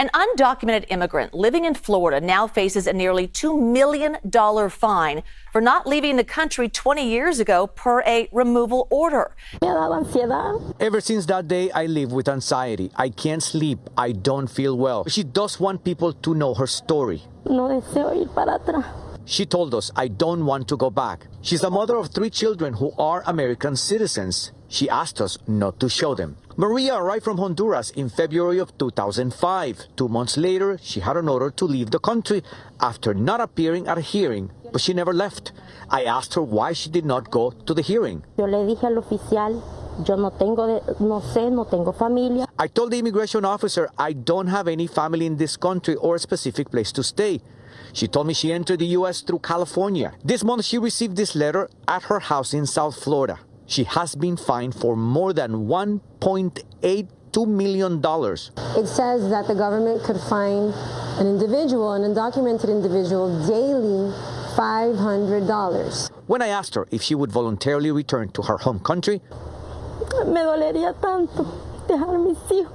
An undocumented immigrant living in Florida now faces a nearly $2 million fine for not leaving the country 20 years ago per a removal order. Ever since that day, I live with anxiety. I can't sleep. I don't feel well. She does want people to know her story. She told us, I don't want to go back. She's the mother of 3 children who are American citizens. She asked us not to show them. Maria arrived from Honduras in February of 2005. 2 months later, she had an order to leave the country after not appearing at a hearing, but she never left. I asked her why she did not go to the hearing. Yo le dije al oficial, yo no tengo familia. I told the immigration officer I don't have any family in this country or a specific place to stay. She told me she entered the U.S. through California. This month, she received this letter at her house in South Florida. She has been fined for more than $1.82 million. It says that the government could fine an individual, an undocumented individual, daily $500. When I asked her if she would voluntarily return to her home country, Me dolería tanto dejar mis hijos.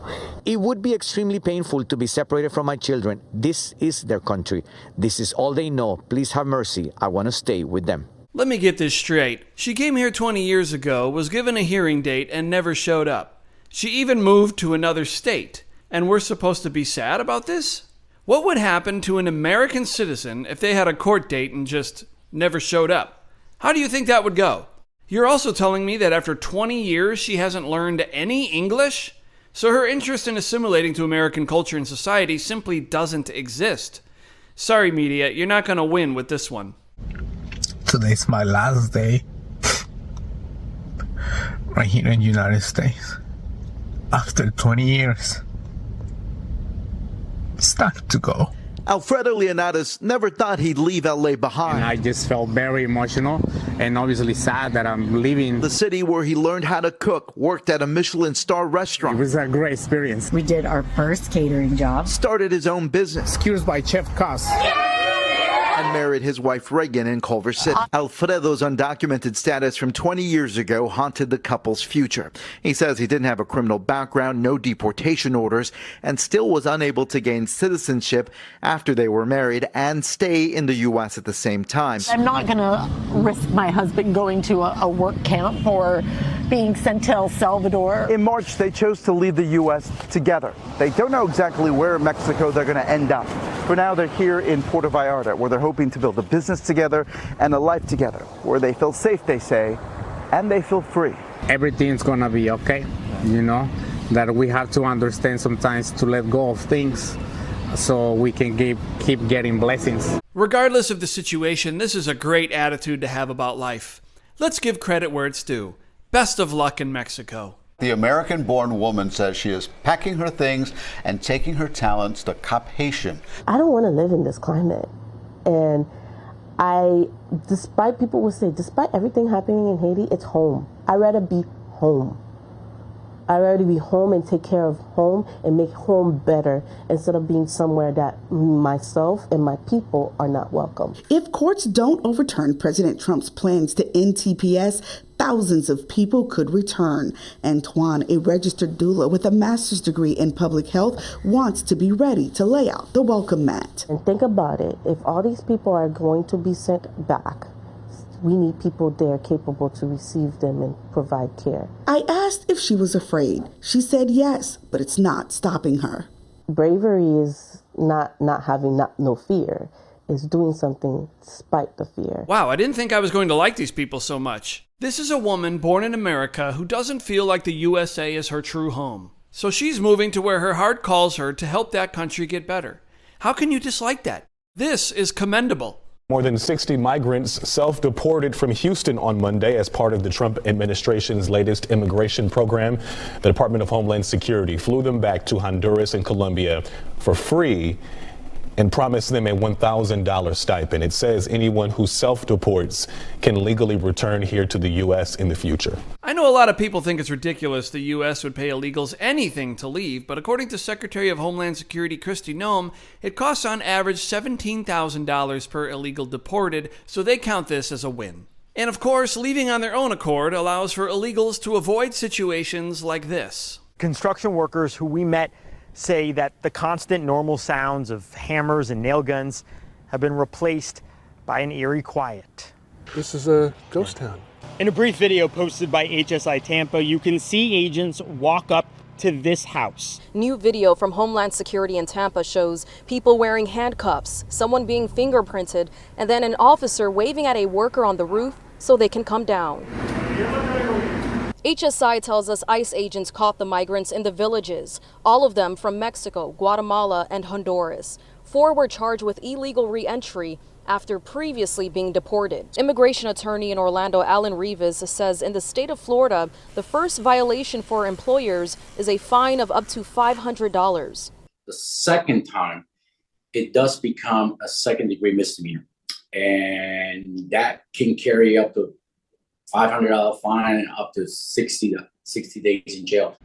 It would be extremely painful to be separated from my children. This is their country. This is all they know. Please have mercy. I want to stay with them. Let me get this straight. She came here 20 years ago, was given a hearing date, and never showed up. She even moved to another state. And we're supposed to be sad about this? What would happen to an American citizen if they had a court date and just never showed up? How do you think that would go? You're also telling me that after 20 years she hasn't learned any English? So her interest in assimilating to American culture and society simply doesn't exist. Sorry, media, you're not going to win with this one. Today's my last day right here in the United States. After 20 years, it's time to go. Alfredo Leonidas never thought he'd leave LA behind. And I just felt very emotional and obviously sad that I'm leaving. The city where he learned how to cook, worked at a Michelin star restaurant. It was a great experience. We did our first catering job. Started his own business. Excused by Chef Cos. And married his wife Reagan in Culver City. Alfredo's undocumented status from 20 years ago haunted the couple's future. He says he didn't have a criminal background, no deportation orders, and still was unable to gain citizenship after they were married and stay in the U.S. at the same time. I'm not going to risk my husband going to a work camp or being sent to El Salvador. In March, they chose to leave the U.S. together. They don't know exactly where in Mexico they're going to end up. For now, they're here in Puerto Vallarta, where they're hoping to build a business together and a life together, where they feel safe, they say, and they feel free. Everything's going to be okay, you know, that we have to understand sometimes to let go of things so we can keep getting blessings. Regardless of the situation, this is a great attitude to have about life. Let's give credit where it's due. Best of luck in Mexico. The American-born woman says she is packing her things and taking her talents to Haiti. I don't want to live in this climate. And despite people will say, despite everything happening in Haiti, it's home. I'd rather be home. I'd rather be home and take care of home and make home better instead of being somewhere that myself and my people are not welcome. If courts don't overturn President Trump's plans to end TPS, thousands of people could return. Antoine, a registered doula with a master's degree in public health, wants to be ready to lay out the welcome mat. And think about it. If all these people are going to be sent back, we need people there capable to receive them and provide care. I asked if she was afraid. She said yes, but it's not stopping her. Bravery is not having no fear. It's doing something despite the fear. Wow, I didn't think I was going to like these people so much. This is a woman born in America who doesn't feel like the USA is her true home. So she's moving to where her heart calls her to help that country get better. How can you dislike that? This is commendable. More than 60 migrants self-deported from Houston on Monday as part of the Trump administration's latest immigration program. The Department of Homeland Security flew them back to Honduras and Colombia for free and promised them a $1,000 stipend. It says anyone who self-deports can legally return here to the U.S. in the future. I know a lot of people think it's ridiculous the U.S. would pay illegals anything to leave, but according to Secretary of Homeland Security Kristi Noem, it costs on average $17,000 per illegal deported, so they count this as a win. And of course, leaving on their own accord allows for illegals to avoid situations like this. Construction workers who we met say that the constant normal sounds of hammers and nail guns have been replaced by an eerie quiet. This is a ghost town. In a brief video posted by HSI Tampa, you can see agents walk up to this house. New video from Homeland Security in Tampa shows people wearing handcuffs, someone being fingerprinted, and then an officer waving at a worker on the roof so they can come down. HSI tells us ICE agents caught the migrants in the villages, all of them from Mexico, Guatemala, and Honduras. 4 were charged with illegal re-entry after previously being deported. Immigration attorney in Orlando, Alan Rivas, says in the state of Florida, the first violation for employers is a fine of up to $500. The second time, it does become a second-degree misdemeanor, and that can carry up to $500 fine and up to 60 days in jail.